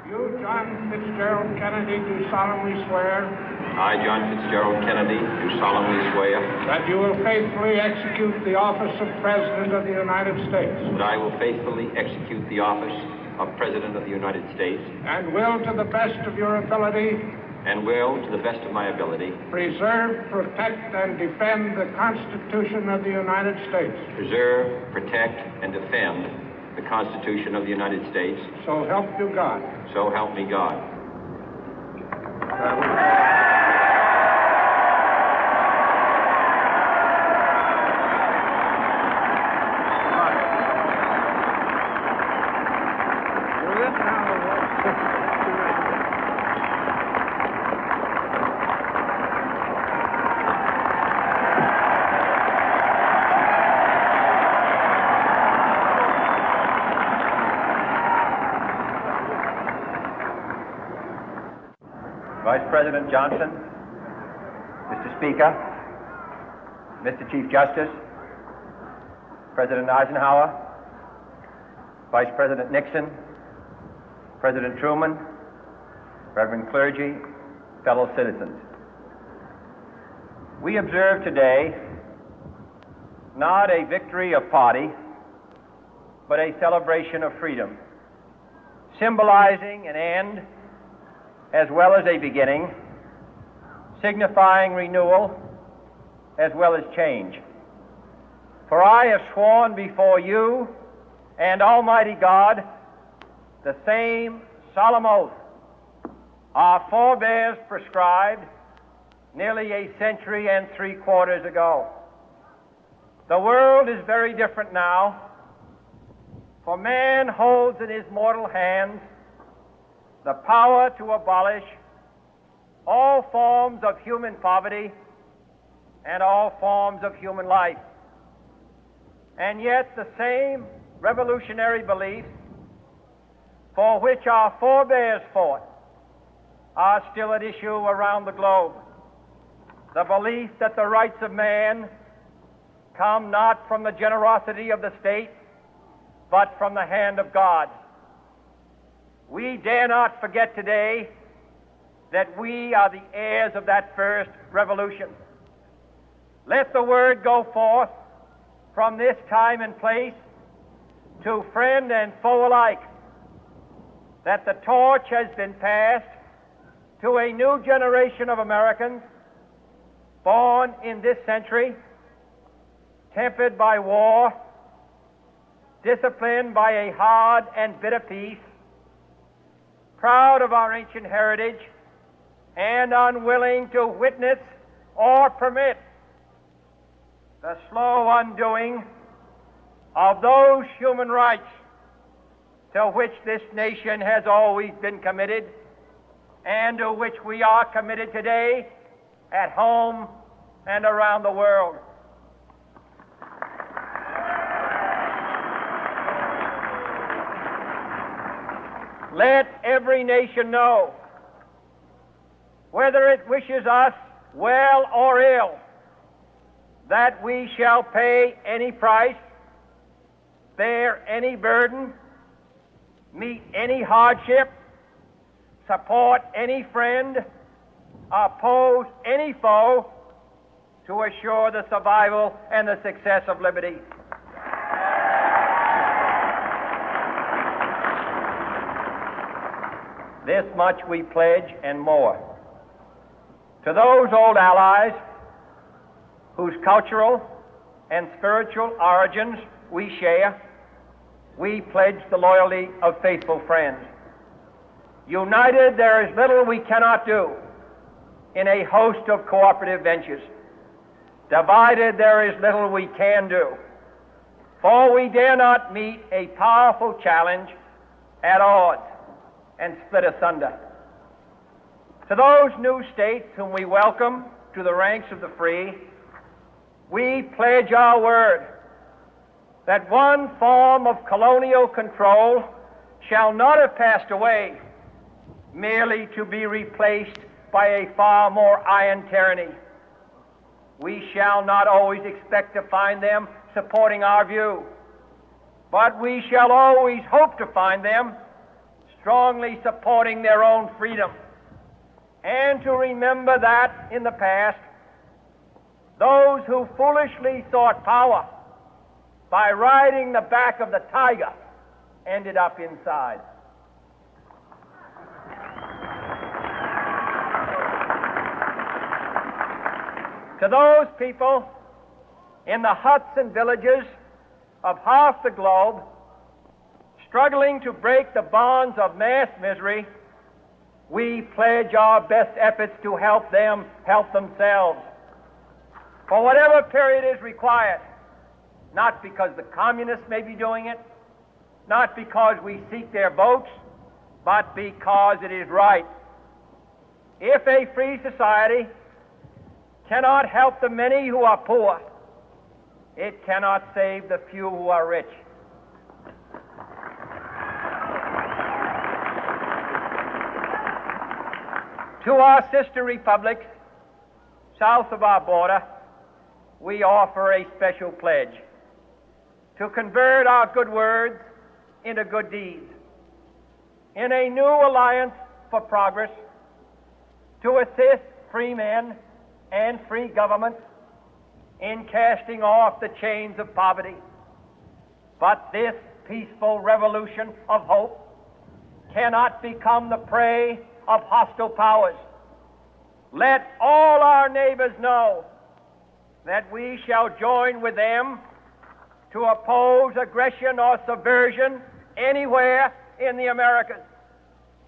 You, John Fitzgerald Kennedy, do solemnly swear. I, John Fitzgerald Kennedy, do solemnly swear. That you will faithfully execute the office of President of the United States. That I will faithfully execute the office of President of the United States. And will, to the best of your ability. And will, to the best of my ability. Preserve, protect, and defend the Constitution of the United States. Preserve, protect, and defend the Constitution of the United States. So help you God. So help me God. Vice President Johnson, Mr. Speaker, Mr. Chief Justice, President Eisenhower, Vice President Nixon, President Truman, Reverend clergy, fellow citizens. We observe today not a victory of party, but a celebration of freedom, symbolizing an end as well as a beginning, signifying renewal as well as change. For I have sworn before you and Almighty God the same solemn oath our forebears prescribed nearly a century and 3/4 ago. The world is very different now, for man holds in his mortal hands the power to abolish all forms of human poverty and all forms of human life. And yet the same revolutionary beliefs for which our forebears fought are still at issue around the globe. The belief that the rights of man come not from the generosity of the state, but from the hand of God. We dare not forget today that we are the heirs of that first revolution. Let the word go forth from this time and place to friend and foe alike that the torch has been passed to a new generation of Americans born in this century, tempered by war, disciplined by a hard and bitter peace, proud of our ancient heritage, and unwilling to witness or permit the slow undoing of those human rights to which this nation has always been committed and to which we are committed today at home and around the world. Let every nation know, whether it wishes us well or ill, that we shall pay any price, bear any burden, meet any hardship, support any friend, oppose any foe to assure the survival and the success of liberty. This much we pledge and more. To those old allies whose cultural and spiritual origins we share, we pledge the loyalty of faithful friends. United, there is little we cannot do in a host of cooperative ventures. Divided, there is little we can do, for we dare not meet a powerful challenge at odds and split asunder. To those new states whom we welcome to the ranks of the free, we pledge our word that one form of colonial control shall not have passed away, merely to be replaced by a far more iron tyranny. We shall not always expect to find them supporting our view, but we shall always hope to find them strongly supporting their own freedom, and to remember that in the past, those who foolishly sought power by riding the back of the tiger ended up inside. To those people in the huts and villages of half the globe struggling to break the bonds of mass misery, we pledge our best efforts to help them help themselves for whatever period is required, not because the communists may be doing it, not because we seek their votes, but because it is right. If a free society cannot help the many who are poor, it cannot save the few who are rich. To our sister republics south of our border, we offer a special pledge to convert our good words into good deeds, in a new alliance for progress, to assist free men and free governments in casting off the chains of poverty. But this peaceful revolution of hope cannot become the prey of hostile powers. Let all our neighbors know that we shall join with them to oppose aggression or subversion anywhere in the Americas.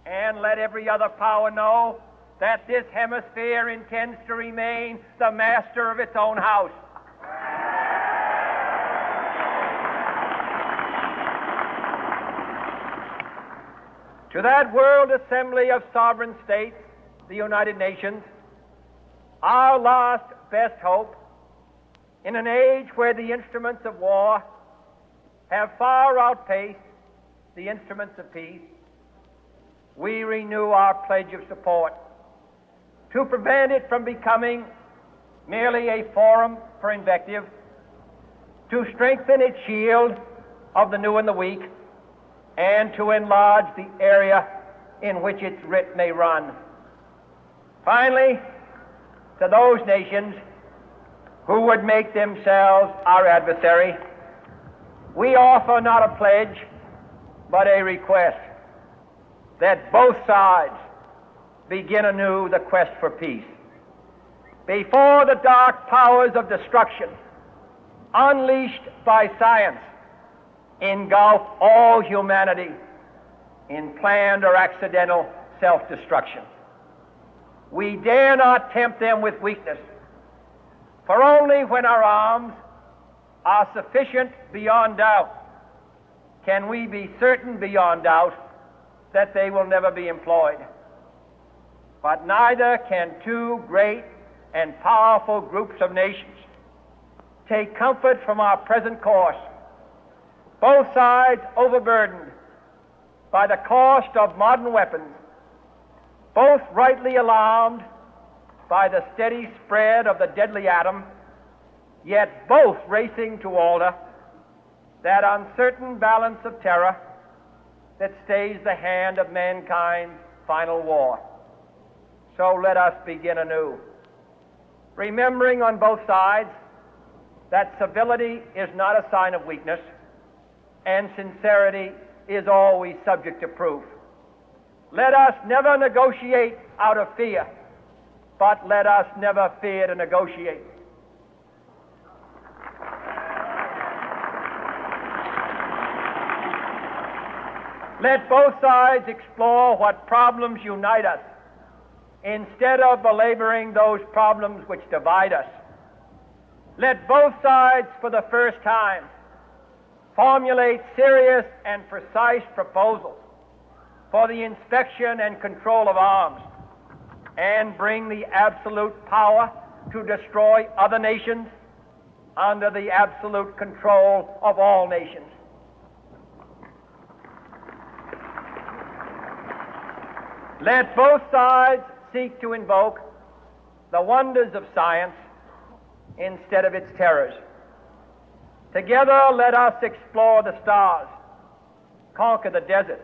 And let every other power know that this hemisphere intends to remain the master of its own house. To that World Assembly of Sovereign States, the United Nations, our last best hope, in an age where the instruments of war have far outpaced the instruments of peace, we renew our pledge of support to prevent it from becoming merely a forum for invective, to strengthen its shield of the new and the weak, and to enlarge the area in which its writ may run. Finally, to those nations who would make themselves our adversary, we offer not a pledge, but a request that both sides begin anew the quest for peace. Before the dark powers of destruction, unleashed by science, engulf all humanity in planned or accidental self-destruction, we dare not tempt them with weakness, for only when our arms are sufficient beyond doubt can we be certain beyond doubt that they will never be employed. But neither can two great and powerful groups of nations take comfort from our present course, both sides overburdened by the cost of modern weapons, both rightly alarmed by the steady spread of the deadly atom, yet both racing to alter that uncertain balance of terror that stays the hand of mankind's final war. So let us begin anew, remembering on both sides that civility is not a sign of weakness, and sincerity is always subject to proof. Let us never negotiate out of fear, but let us never fear to negotiate. Let both sides explore what problems unite us, instead of belaboring those problems which divide us. Let both sides, for the first time, formulate serious and precise proposals for the inspection and control of arms, and bring the absolute power to destroy other nations under the absolute control of all nations. Let both sides seek to invoke the wonders of science instead of its terrors. Together, let us explore the stars, conquer the deserts,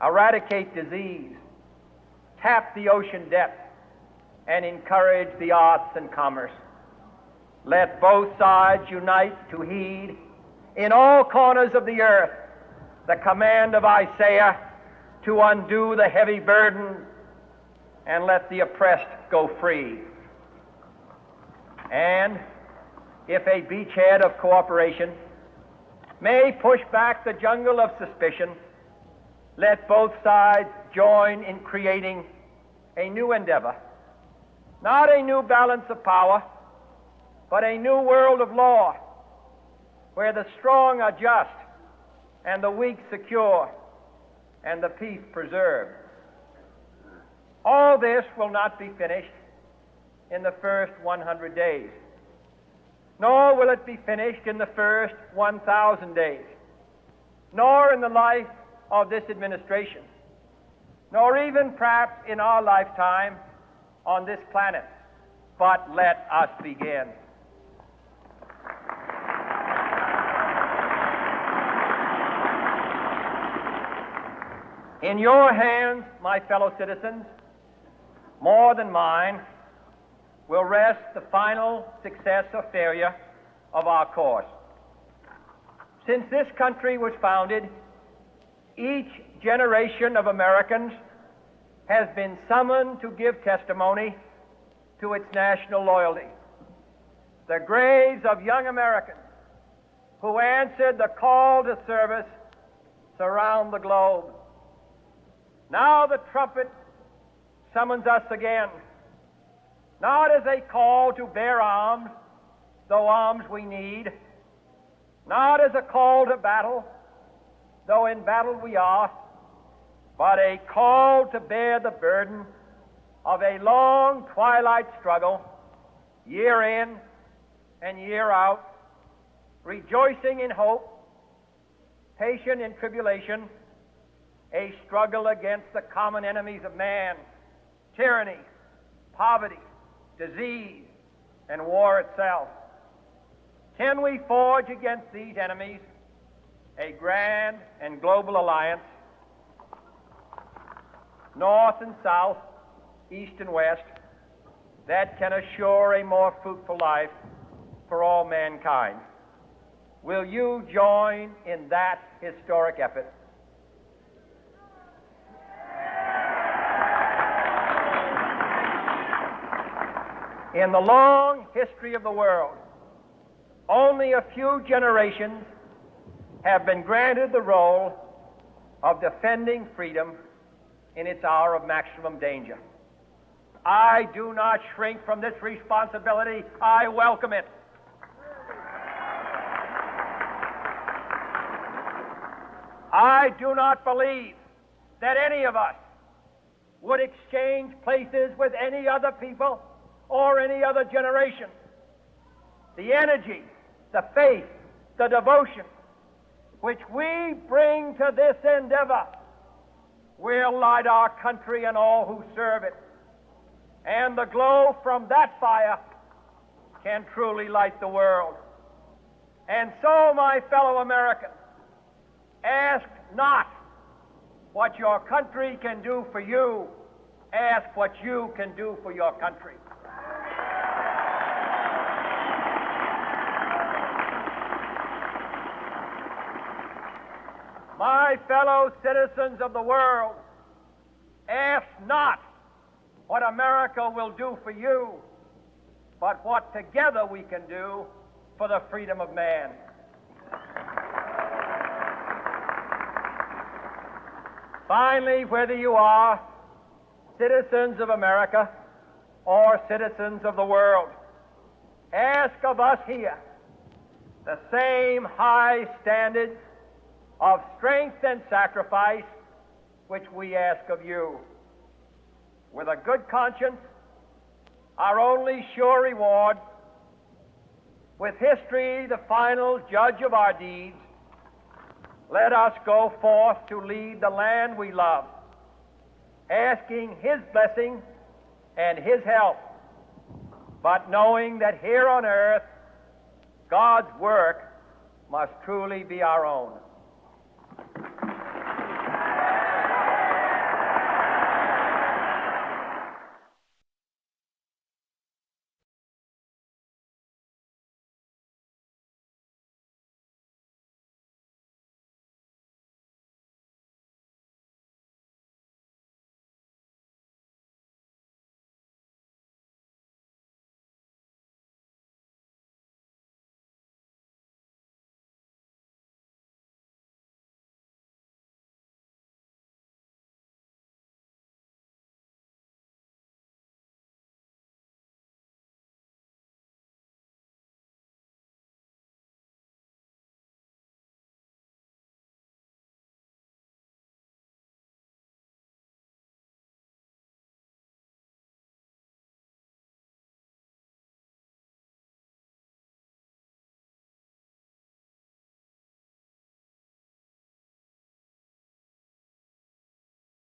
eradicate disease, tap the ocean depth, and encourage the arts and commerce. Let both sides unite to heed in all corners of the earth the command of Isaiah to undo the heavy burden and let the oppressed go free. And if a beachhead of cooperation may push back the jungle of suspicion, let both sides join in creating a new endeavor, not a new balance of power, but a new world of law, where the strong are just and the weak secure and the peace preserved. All this will not be finished in the first 100 days, nor will it be finished in the first 1,000 days, nor in the life of this administration, nor even perhaps in our lifetime on this planet. But let us begin. In your hands, my fellow citizens, more than mine, will rest the final success or failure of our course. Since this country was founded, each generation of Americans has been summoned to give testimony to its national loyalty. The graves of young Americans who answered the call to service surround the globe. Now the trumpet summons us again, not as a call to bear arms, though arms we need, not as a call to battle, though in battle we are, but a call to bear the burden of a long twilight struggle, year in and year out, rejoicing in hope, patient in tribulation, a struggle against the common enemies of man, tyranny, poverty, disease, and war itself. Can we forge against these enemies a grand and global alliance, north and south, east and west, that can assure a more fruitful life for all mankind? Will you join in that historic effort? In the long history of the world, only a few generations have been granted the role of defending freedom in its hour of maximum danger. I do not shrink from this responsibility. I welcome it. I do not believe that any of us would exchange places with any other people or any other generation. The energy, the faith, the devotion which we bring to this endeavor will light our country and all who serve it. And the glow from that fire can truly light the world. And so, my fellow Americans, ask not what your country can do for you. Ask what you can do for your country. My fellow citizens of the world, ask not what America will do for you, but what together we can do for the freedom of man. Finally, whether you are citizens of America or citizens of the world, ask of us here the same high standards of strength and sacrifice which we ask of you. With a good conscience, our only sure reward, with history the final judge of our deeds, let us go forth to lead the land we love, asking His blessing and His help, but knowing that here on earth, God's work must truly be our own.